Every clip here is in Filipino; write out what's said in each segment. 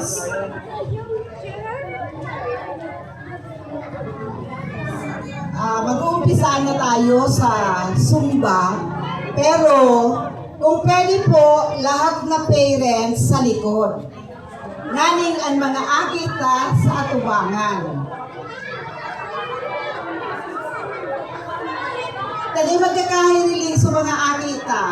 girls. Mag-uumpisa na tayo sa Zumba, pero kung pwede po, lahat na parents sa likod. Naning ang mga akita sa atubangan. Tadi magkakahiriling sa mga akita.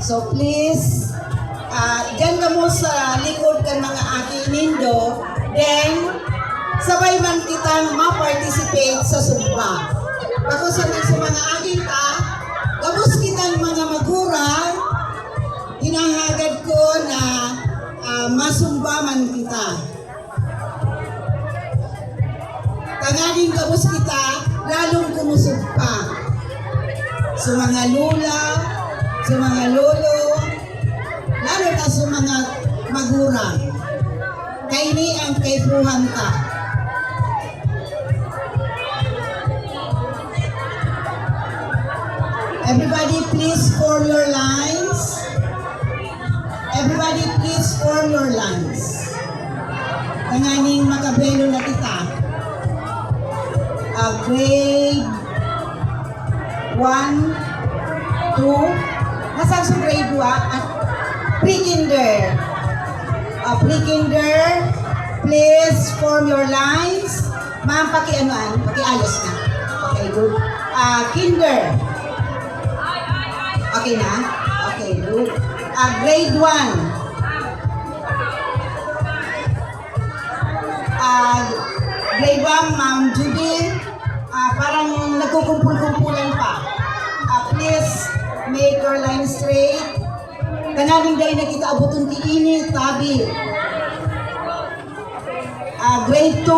So please, dyan ka mo sa likod kan mga akinindo, then sabay man kitang ma-participate sa Zumba. Ako sa mga akita, gabos kitang mga magurang, hinahagad ko na masumba man kita. Tangaling gabos kita, lalong kumusog pa. Sa mga lula, sa mga lolo, lalo na sa mga magurang. Kaini ang kaipuhan ka. Everybody please form your lines. Everybody please form your lines. Tanganing makabelo na kita. Grade 1, 2, nasaan sa grade 1 at pre-kinder. Pre-kinder, please form your lines. Ma'am, pakiayos na. Okay, good. Kinder. Okay na? Okay, good. Grade 1. Grade 1, Ma'am Judy. Parang nagkukumpul-kumpulan pa. Please make your line straight. Kanaling dahil na kita abuton ti ini, tabi. Grade 2.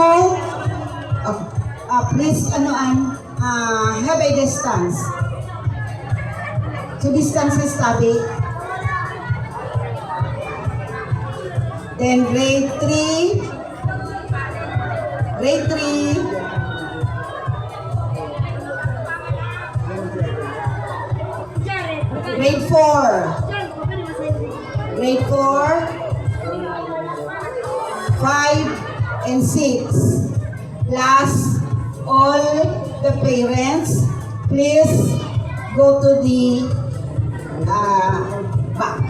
Please, have a distance. So, distance is tabi. Then, grade 3. Grade 3. Grade 4. Grade 4. 5 and 6. Last, all the parents, please go to the back.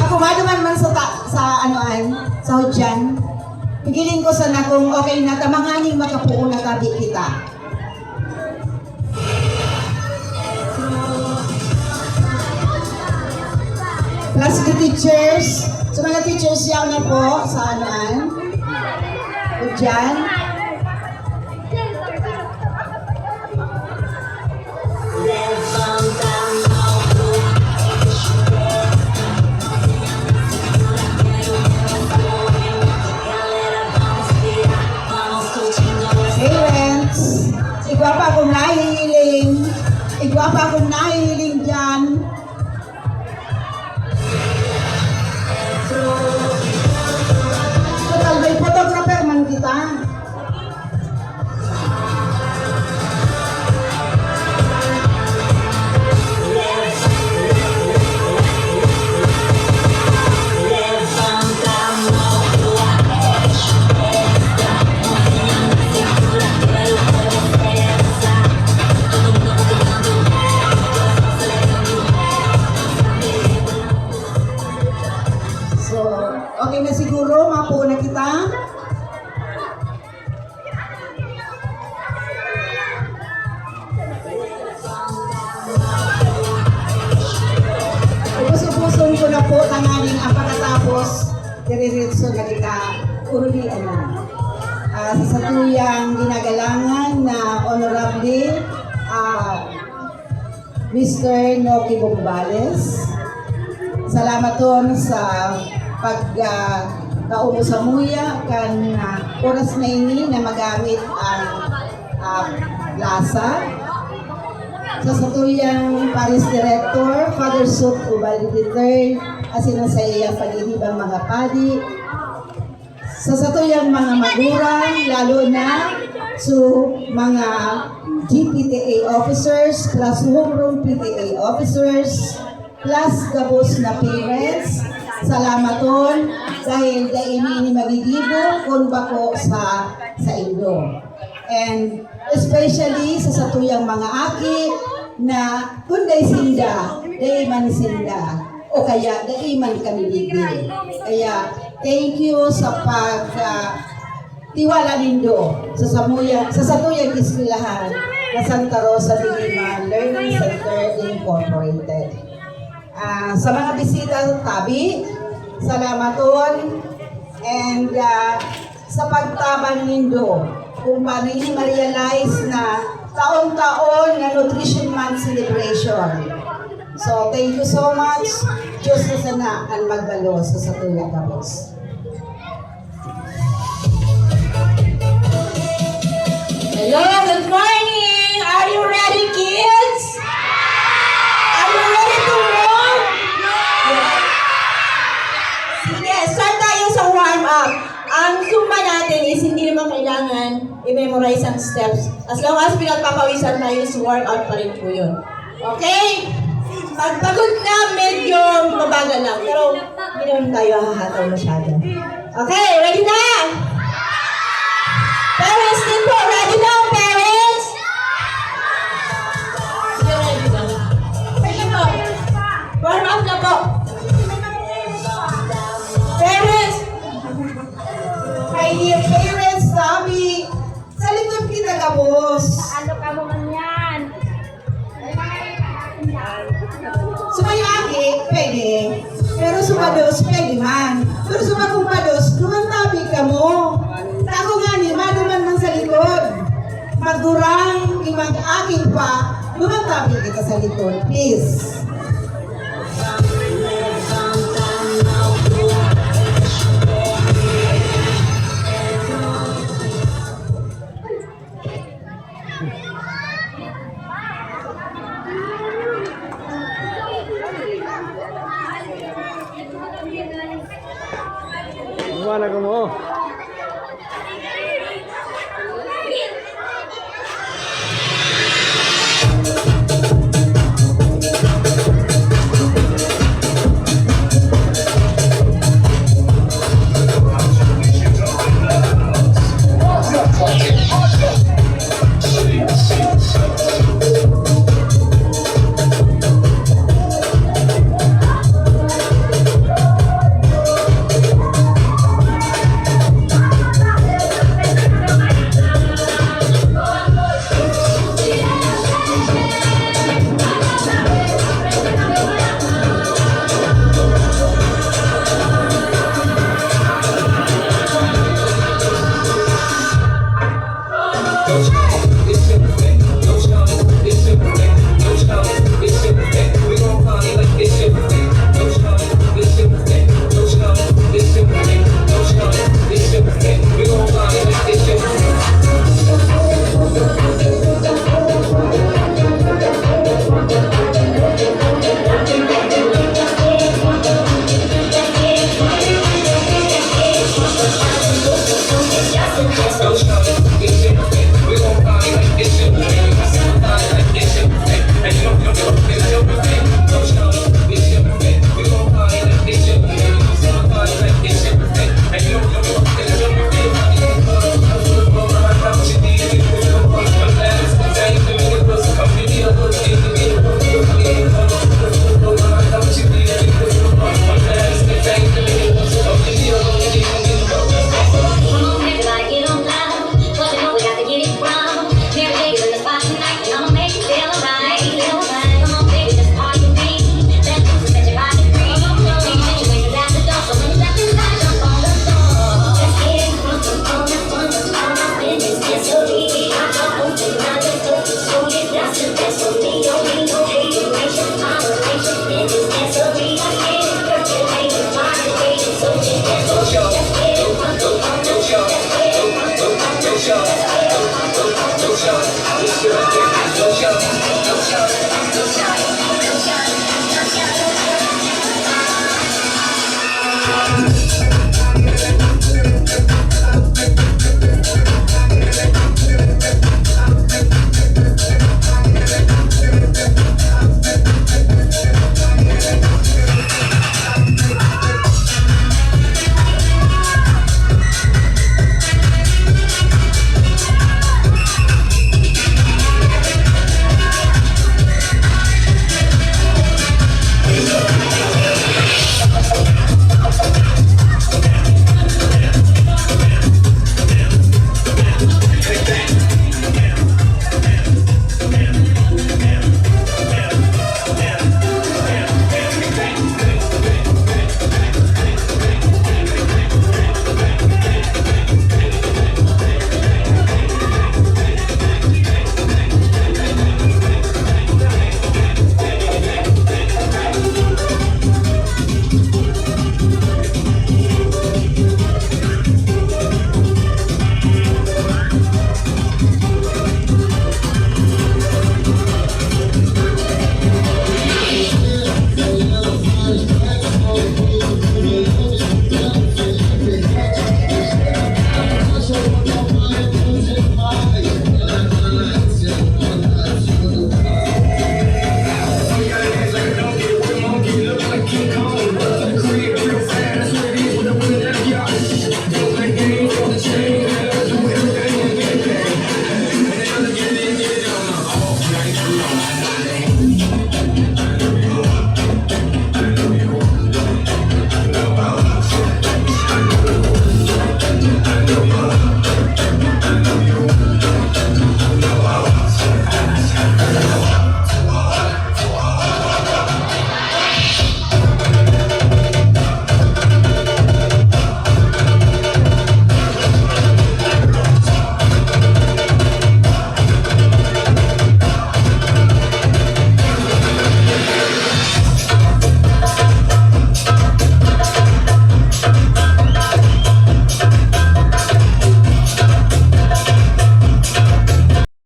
Ako maduman man sa hudyan. Pigiling ko sana kung okay na tamanganing makapuo na tabi kita. Plus the teachers. So mga teachers yaw na po sa dyan. Igwapa akong nahihiling dyan. Total may photographer man kita. Okay na siguro, mapuo na kita. Puso-puson ko na po tangaling ang pagkatapos diriritso na kita urulian na. Sa satuyang ginagalangan na Honorable Mr. Noki Bombales. Salamat ton sa pagkaumo sa muya kan oras na ini na magamit ang plaza. sa satuyang Paris Director, Father Sut Ubali III, asinan sa iyang paghihibang mga padi, sa satuyang mga magulang, lalo na sa mga GPTA officers, plus homeroom PTA officers, plus gabos na parents, salamaton dahil daini ni magigibo kung bako sa Indo. And especially sa satuyang mga aki na kunday sinda, day man sinda, o kaya day man kami digil. Kaya thank you sa tiwala nindo sa satuyang eskwelahan na Santa Rosa de Lima Learning Center Incorporated. Sa mga bisita tabi, salamaton, and sa pagtabang nindo kung paano ini ma-realize na taon-taon na Nutrition Month celebration. So, thank you so much. Diyos na sana ang magbalo sa Satuya Gabos. Hello, good morning! Are you ready, kids? Are you ready to move? Sige, start tayo sa warm-up. Ang Zumba natin is hindi naman kailangan i-memorize ang steps. As long as pinagpapawisan tayo, is workout pa rin po yun. Okay? Pag pagod na, medyo mabagal lang. Pero hindi naman tayo hahataw masyado. Okay, ready na? Parents din po, ready na, parents? Sige, ready na. Ready po. Warm up na po. Parents! My dear parents, sabi, sa likod kita gabos. Ano ka mo man yan? Sumayaki, pwede. Pero sumados, pwede man. Pero sumakumpados, lumantabi ka mo. Ako nga ni, manuman man sa likod. Magdurang, imag-aking pa, lumantabi kita sa likod. Please. Gimana kamu? Hello.